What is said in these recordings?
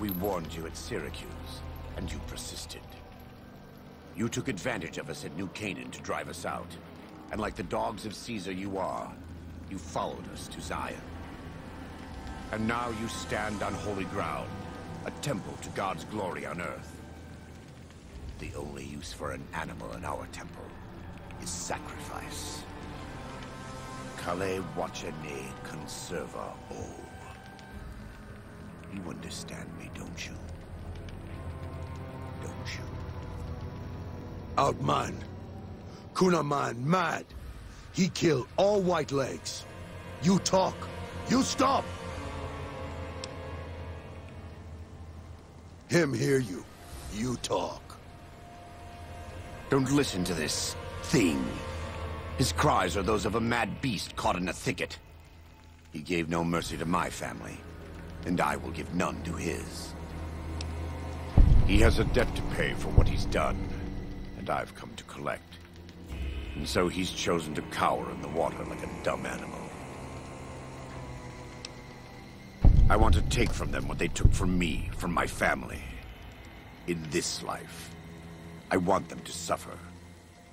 We warned you at Syracuse, and you persisted. You took advantage of us at New Canaan to drive us out. And like the dogs of Caesar you are, you followed us to Zion. And now you stand on holy ground, a temple to God's glory on earth. The only use for an animal in our temple is sacrifice. Kale wachene conserva o. You understand me, don't you? Don't you? Outman. Kunaman mad. He killed all Whitelegs. You talk. You stop. Him hear you. You talk. Don't listen to this thing. His cries are those of a mad beast caught in a thicket. He gave no mercy to my family, and I will give none to his. He has a debt to pay for what he's done, and I've come to collect. And so he's chosen to cower in the water like a dumb animal. I want to take from them what they took from me, from my family. In this life, I want them to suffer.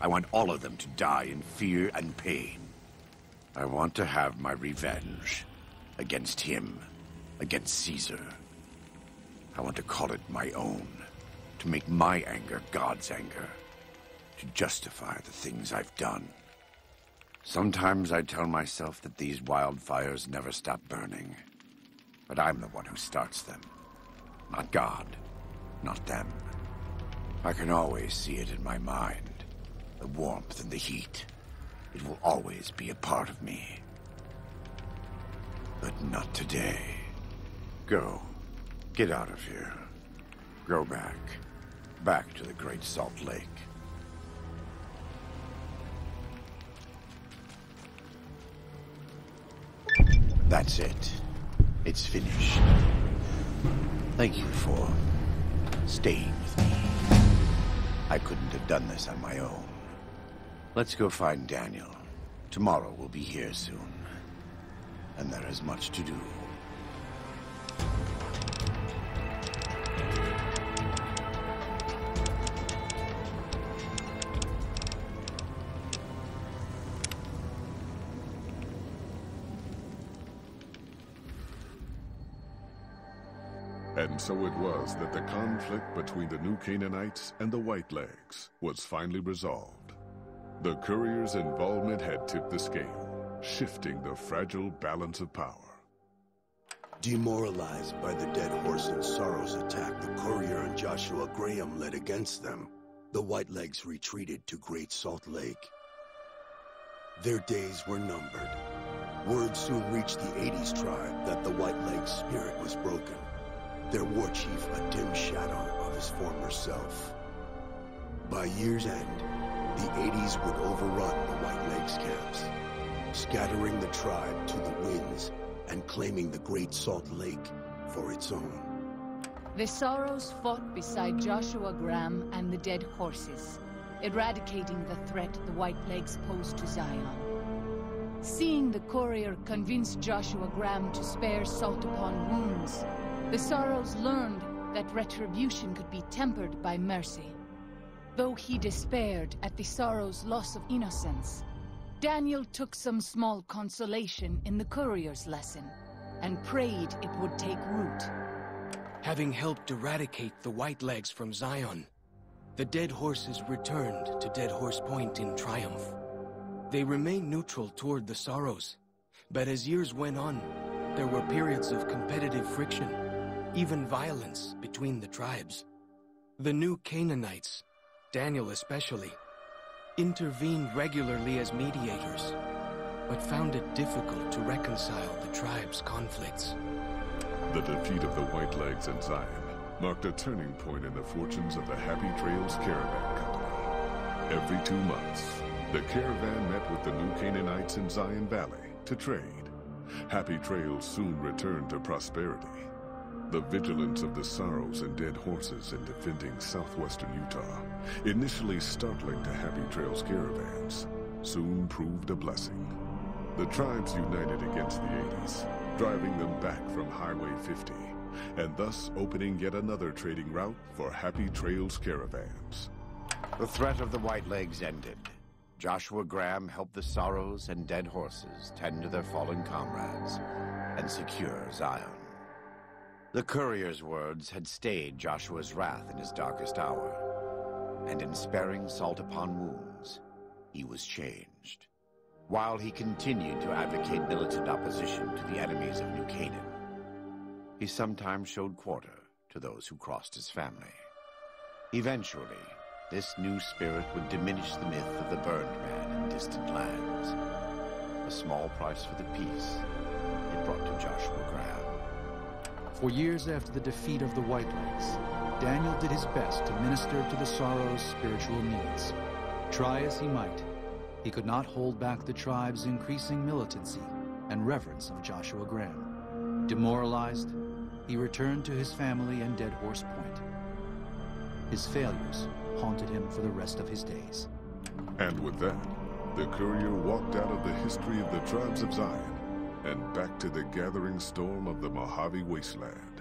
I want all of them to die in fear and pain. I want to have my revenge against him, against Caesar. I want to call it my own, to make my anger God's anger, to justify the things I've done. Sometimes I tell myself that these wildfires never stop burning, but I'm the one who starts them, not God, not them. I can always see it in my mind, the warmth and the heat. It will always be a part of me. But not today. Go. Get out of here. Go back. Back to the Great Salt Lake. That's it. It's finished. Thank you for staying with me. I couldn't have done this on my own. Let's go find Daniel. Tomorrow we'll be here soon. And there is much to do. And so it was that the conflict between the New Canaanites and the Whitelegs was finally resolved. The courier's involvement had tipped the scale, shifting the fragile balance of power. Demoralized by the dead horse and Sorrow's attack the courier and Joshua Graham led against them, the Whitelegs retreated to Great Salt Lake. Their days were numbered. Word soon reached the 80s tribe that the Whitelegs' spirit was broken. Their war chief a dim shadow of his former self. By year's end, the 80s would overrun the Whitelegs camps, scattering the tribe to the winds and claiming the Great Salt Lake for its own. The Sorrows fought beside Joshua Graham and the dead horses, eradicating the threat the Whitelegs posed to Zion. Seeing the courier convince Joshua Graham to spare salt upon wounds, the Sorrows learned that retribution could be tempered by mercy. Though he despaired at the Sorrows' loss of innocence, Daniel took some small consolation in the courier's lesson, and prayed it would take root. Having helped eradicate the Whitelegs from Zion, the dead horses returned to Dead Horse Point in triumph. They remained neutral toward the Sorrows, but as years went on, there were periods of competitive friction, even violence between the tribes. The New Canaanites, Daniel especially, intervened regularly as mediators, but found it difficult to reconcile the tribe's conflicts. The defeat of the Whitelegs in Zion marked a turning point in the fortunes of the Happy Trails Caravan Company. Every 2 months, the caravan met with the New Canaanites in Zion Valley to trade. Happy Trails soon returned to prosperity. The vigilance of the Sorrows and dead horses in defending southwestern Utah, initially startling to Happy Trails caravans, soon proved a blessing. The tribes united against the 80s, driving them back from Highway 50 and thus opening yet another trading route for Happy Trails caravans. The threat of the Whitelegs ended. Joshua Graham helped the Sorrows and Dead Horses tend to their fallen comrades and secure Zion. The courier's words had stayed Joshua's wrath in his darkest hour, and in sparing salt upon wounds, he was changed. While he continued to advocate militant opposition to the enemies of New Canaan, he sometimes showed quarter to those who crossed his family. Eventually, this new spirit would diminish the myth of the burned man in distant lands. A small price for the peace it brought to Joshua Graham. For years after the defeat of the Whitelegs, Daniel did his best to minister to the Sorrows' spiritual needs. Try as he might, he could not hold back the tribe's increasing militancy and reverence of Joshua Graham. Demoralized, he returned to his family and Dead Horse Point. His failures haunted him for the rest of his days. And with that, the courier walked out of the history of the tribes of Zion and back to the gathering storm of the Mojave Wasteland.